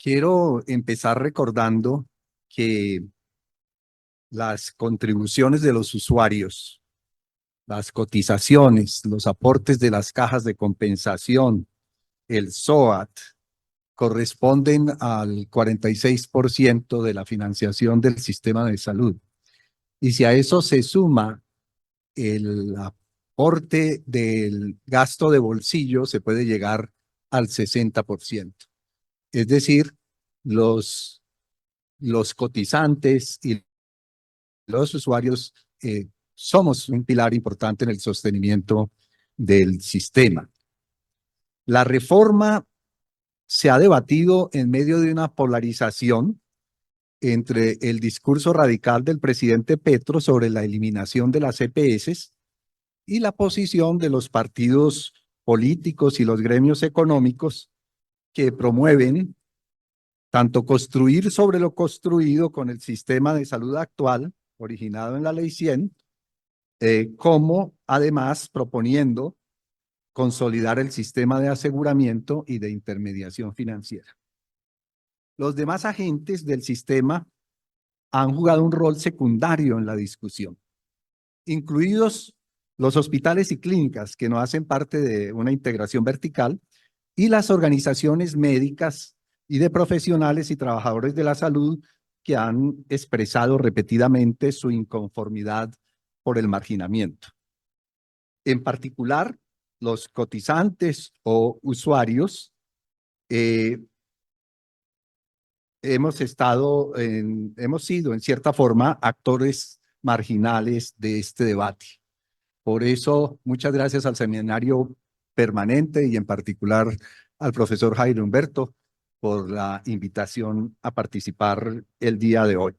Quiero empezar recordando que las contribuciones de los usuarios, las cotizaciones, los aportes de las cajas de compensación, el SOAT, corresponden al 46% de la financiación del sistema de salud. Y si a eso se suma el aporte del gasto de bolsillo, se puede llegar al 60%. Es decir, los, los cotizantes y los usuarios somos un pilar importante en el sostenimiento del sistema. La reforma se ha debatido en medio de una polarización entre el discurso radical del presidente Petro sobre la eliminación de las EPS y la posición de los partidos políticos y los gremios económicos que promueven tanto construir sobre lo construido con el sistema de salud actual, originado en la Ley 100, como además proponiendo consolidar el sistema de aseguramiento y de intermediación financiera. Los demás agentes del sistema han jugado un rol secundario en la discusión, incluidos los hospitales y clínicas que no hacen parte de una integración vertical y las organizaciones médicas y de profesionales y trabajadores de la salud que han expresado repetidamente su inconformidad por el marginamiento. En particular, los cotizantes o usuarios hemos sido en cierta forma actores marginales de este debate. Por eso, muchas gracias al seminario permanente y en particular al profesor Jairo Humberto por la invitación a participar el día de hoy.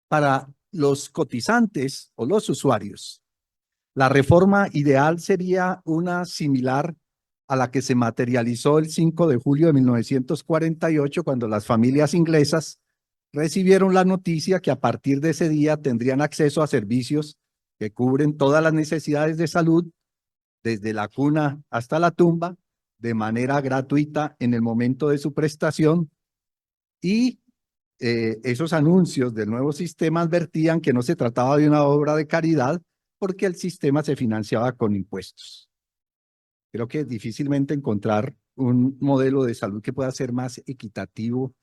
Para los cotizantes o los usuarios, la reforma ideal sería una similar a la que se materializó el 5 de julio de 1948, cuando las familias inglesas recibieron la noticia que a partir de ese día tendrían acceso a servicios que cubren todas las necesidades de salud, desde la cuna hasta la tumba, de manera gratuita en el momento de su prestación. Y esos anuncios del nuevo sistema advertían que no se trataba de una obra de caridad, porque el sistema se financiaba con impuestos. Creo que difícilmente encontrar un modelo de salud que pueda ser más equitativo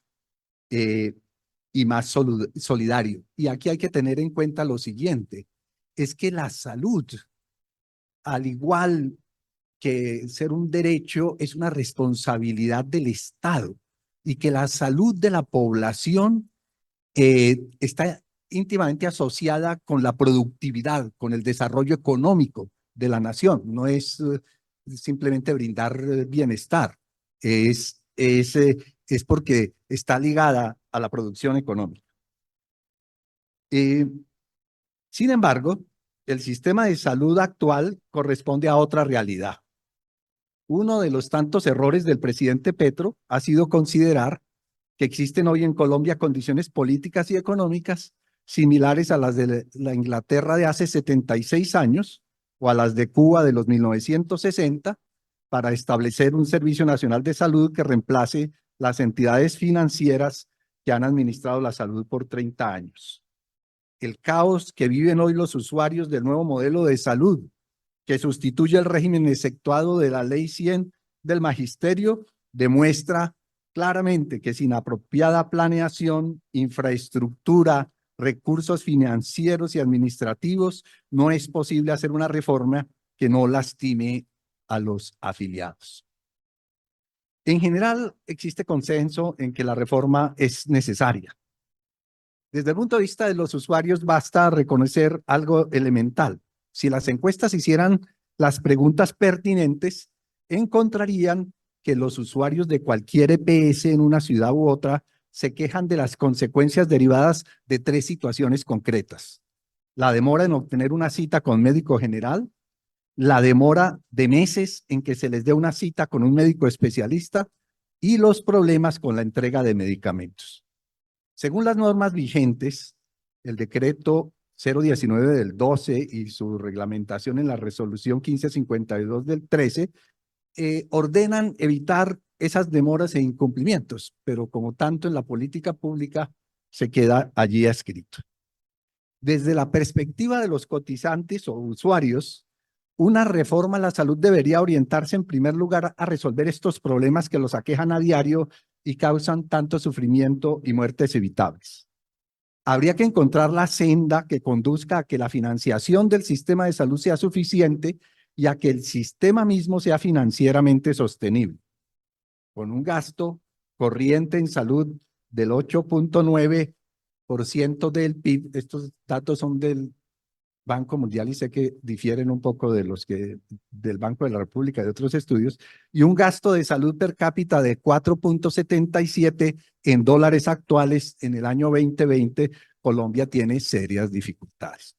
y más solidario. Y aquí hay que tener en cuenta lo siguiente, es que la salud, al igual que ser un derecho, es una responsabilidad del Estado, y que la salud de la población está íntimamente asociada con la productividad, con el desarrollo económico de la nación. No es simplemente brindar bienestar, es porque está ligada a la producción económica. Sin embargo, el sistema de salud actual corresponde a otra realidad. Uno de los tantos errores del presidente Petro ha sido considerar que existen hoy en Colombia condiciones políticas y económicas similares a las de la Inglaterra de hace 76 años o a las de Cuba de los 1960 para establecer un Servicio Nacional de Salud que reemplace las entidades financieras que han administrado la salud por 30 años. El caos que viven hoy los usuarios del nuevo modelo de salud, que sustituye el régimen exceptuado de la Ley 100 del Magisterio, demuestra claramente que sin apropiada planeación, infraestructura, recursos financieros y administrativos, no es posible hacer una reforma que no lastime a los afiliados. En general, existe consenso en que la reforma es necesaria. Desde el punto de vista de los usuarios, basta reconocer algo elemental. Si las encuestas hicieran las preguntas pertinentes, encontrarían que los usuarios de cualquier EPS en una ciudad u otra se quejan de las consecuencias derivadas de tres situaciones concretas: la demora en obtener una cita con médico general, la demora de meses en que se les dé una cita con un médico especialista y los problemas con la entrega de medicamentos. Según las normas vigentes, el decreto 019 del 12 y su reglamentación en la resolución 1552 del 13, ordenan evitar esas demoras e incumplimientos, pero como tanto en la política pública se queda allí escrito. Desde la perspectiva de los cotizantes o usuarios, una reforma a la salud debería orientarse en primer lugar a resolver estos problemas que los aquejan a diario y causan tanto sufrimiento y muertes evitables. Habría que encontrar la senda que conduzca a que la financiación del sistema de salud sea suficiente y a que el sistema mismo sea financieramente sostenible, con un gasto corriente en salud del 8.9% del PIB. Estos datos son del Banco Mundial y sé que difieren un poco de los que del Banco de la República y de otros estudios, y un gasto de salud per cápita de 4.77 en dólares actuales en el año 2020, Colombia tiene serias dificultades.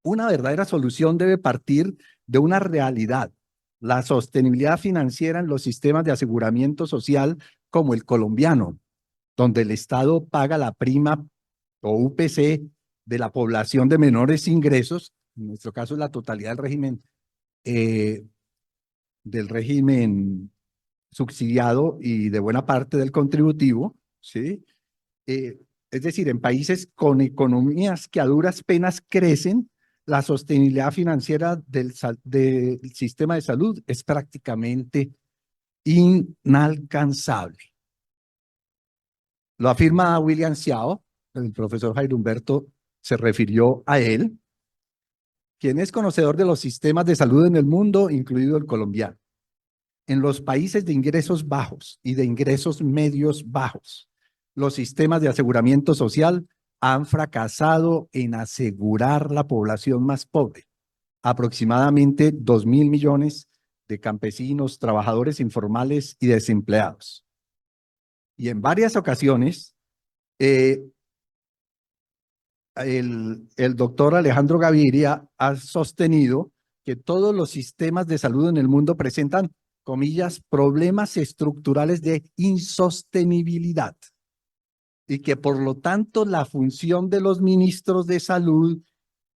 Una verdadera solución debe partir de una realidad, la sostenibilidad financiera en los sistemas de aseguramiento social como el colombiano, donde el Estado paga la prima o UPC de la población de menores ingresos, en nuestro caso es la totalidad del régimen subsidiado y de buena parte del contributivo, ¿sí? Es decir, en países con economías que a duras penas crecen, la sostenibilidad financiera del sistema de salud es prácticamente inalcanzable. Lo afirma William Xiao, el profesor Jairo Humberto se refirió a él, quien es conocedor de los sistemas de salud en el mundo, incluido el colombiano. En los países de ingresos bajos y de ingresos medios bajos, los sistemas de aseguramiento social han fracasado en asegurar la población más pobre, aproximadamente 2.000 millones de campesinos, trabajadores informales y desempleados. Y en varias ocasiones, el doctor Alejandro Gaviria ha sostenido que todos los sistemas de salud en el mundo presentan, comillas, problemas estructurales de insostenibilidad y que por lo tanto la función de los ministros de salud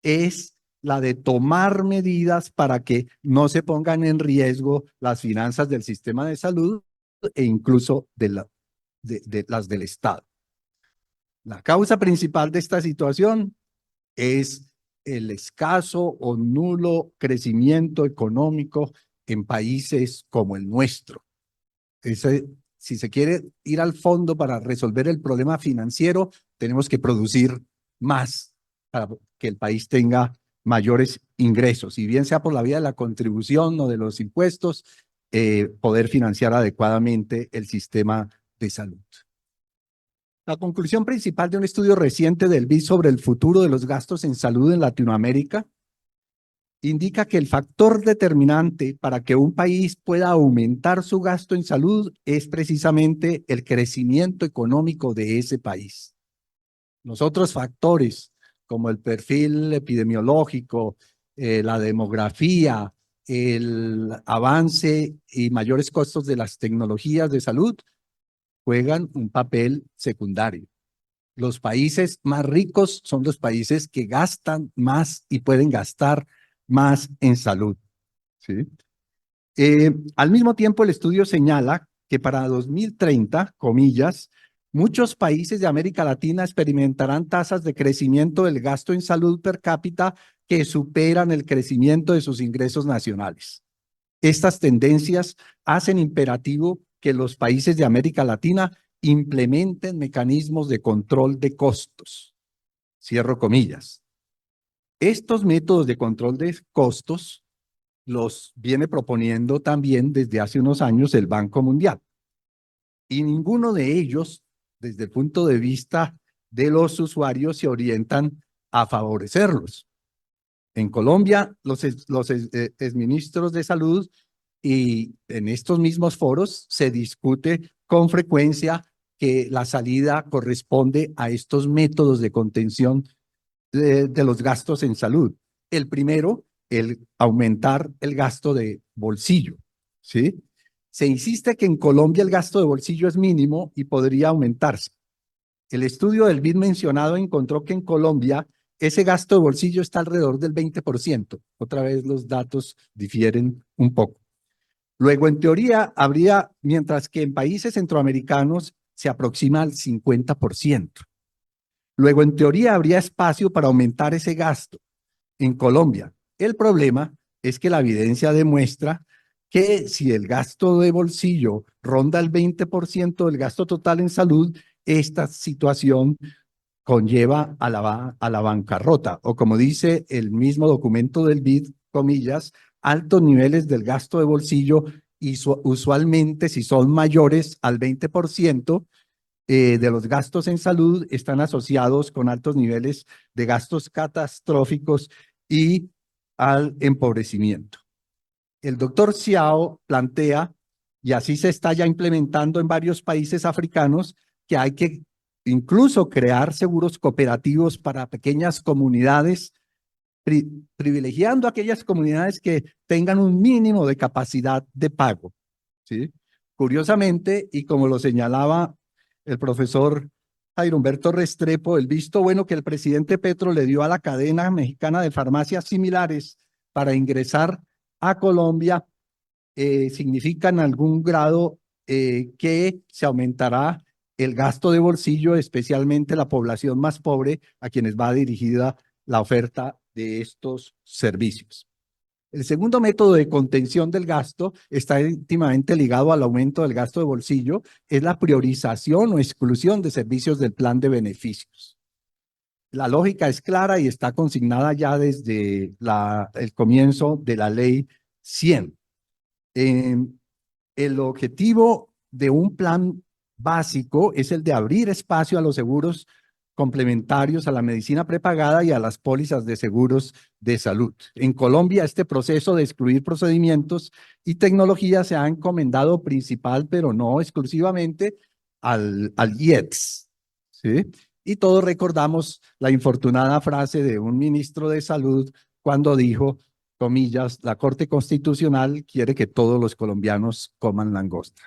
es la de tomar medidas para que no se pongan en riesgo las finanzas del sistema de salud e incluso de las del Estado. La causa principal de esta situación es el escaso o nulo crecimiento económico en países como el nuestro. Si se quiere ir al fondo para resolver el problema financiero, tenemos que producir más para que el país tenga mayores ingresos, y bien sea por la vía de la contribución o de los impuestos, poder financiar adecuadamente el sistema de salud. La conclusión principal de un estudio reciente del BID sobre el futuro de los gastos en salud en Latinoamérica indica que el factor determinante para que un país pueda aumentar su gasto en salud es precisamente el crecimiento económico de ese país. Los otros factores, como el perfil epidemiológico, la demografía, el avance y mayores costos de las tecnologías de salud, juegan un papel secundario. Los países más ricos son los países que gastan más y pueden gastar más en salud, ¿sí? Al mismo tiempo, el estudio señala que para 2030, comillas, muchos países de América Latina experimentarán tasas de crecimiento del gasto en salud per cápita que superan el crecimiento de sus ingresos nacionales. Estas tendencias hacen imperativo que los países de América Latina implementen mecanismos de control de costos. Cierro comillas. Estos métodos de control de costos los viene proponiendo también desde hace unos años el Banco Mundial. Y ninguno de ellos, desde el punto de vista de los usuarios, se orientan a favorecerlos. En Colombia, los exministros de salud y en estos mismos foros se discute con frecuencia que la salida corresponde a estos métodos de contención de los gastos en salud. El primero, el aumentar el gasto de bolsillo, ¿sí? Se insiste que en Colombia el gasto de bolsillo es mínimo y podría aumentarse. El estudio del BID mencionado encontró que en Colombia ese gasto de bolsillo está alrededor del 20%. Otra vez los datos difieren un poco. Luego, en teoría, habría, mientras que en países centroamericanos se aproxima al 50%. Luego, en teoría, habría espacio para aumentar ese gasto en Colombia. El problema es que la evidencia demuestra que si el gasto de bolsillo ronda el 20% del gasto total en salud, esta situación conlleva a la bancarrota, o como dice el mismo documento del BID, comillas, altos niveles del gasto de bolsillo y usualmente si son mayores al 20%, de los gastos en salud están asociados con altos niveles de gastos catastróficos y al empobrecimiento. El doctor Xiao plantea, y así se está ya implementando en varios países africanos, que hay que incluso crear seguros cooperativos para pequeñas comunidades, privilegiando aquellas comunidades que tengan un mínimo de capacidad de pago, ¿sí? Curiosamente, y como lo señalaba el profesor Jairo Humberto Restrepo, el visto bueno que el presidente Petro le dio a la cadena mexicana de farmacias similares para ingresar a Colombia significa en algún grado que se aumentará el gasto de bolsillo, especialmente la población más pobre a quienes va dirigida la oferta de estos servicios. El segundo método de contención del gasto está íntimamente ligado al aumento del gasto de bolsillo, es la priorización o exclusión de servicios del plan de beneficios. La lógica es clara y está consignada ya desde el comienzo de la ley 100. El objetivo de un plan básico es el de abrir espacio a los seguros complementarios, a la medicina prepagada y a las pólizas de seguros de salud. En Colombia, este proceso de excluir procedimientos y tecnología se ha encomendado principal, pero no exclusivamente, al IETS, ¿sí? Y todos recordamos la infortunada frase de un ministro de Salud cuando dijo, comillas, la Corte Constitucional quiere que todos los colombianos coman langosta.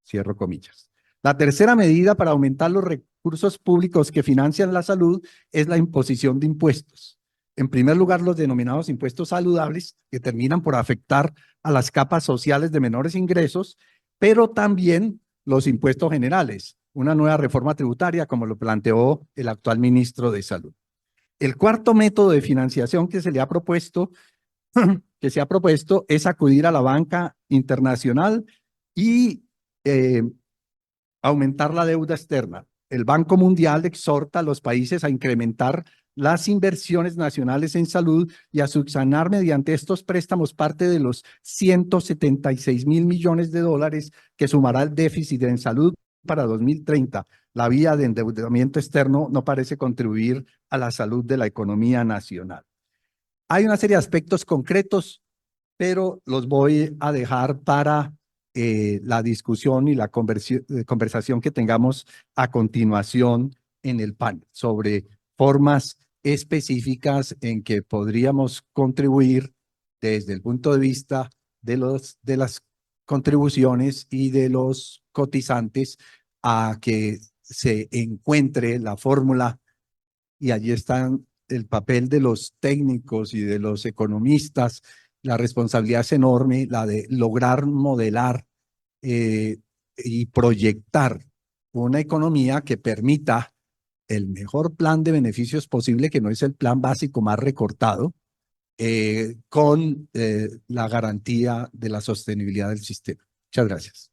Cierro comillas. La tercera medida para aumentar los recursos públicos que financian la salud es la imposición de impuestos. En primer lugar, los denominados impuestos saludables, que terminan por afectar a las capas sociales de menores ingresos, pero también los impuestos generales, una nueva reforma tributaria, como lo planteó el actual ministro de Salud. El cuarto método de financiación que se le ha propuesto es acudir a la banca internacional y aumentar la deuda externa. El Banco Mundial exhorta a los países a incrementar las inversiones nacionales en salud y a subsanar mediante estos préstamos parte de los 176.000 millones de dólares que sumará el déficit en salud para 2030. La vía de endeudamiento externo no parece contribuir a la salud de la economía nacional. Hay una serie de aspectos concretos, pero los voy a dejar para la discusión y la conversación que tengamos a continuación en el panel sobre formas específicas en que podríamos contribuir desde el punto de vista de las contribuciones y de los cotizantes a que se encuentre la fórmula, y allí está el papel de los técnicos y de los economistas. La responsabilidad es enorme, la de lograr modelar y proyectar una economía que permita el mejor plan de beneficios posible, que no es el plan básico más recortado, con la garantía de la sostenibilidad del sistema. Muchas gracias.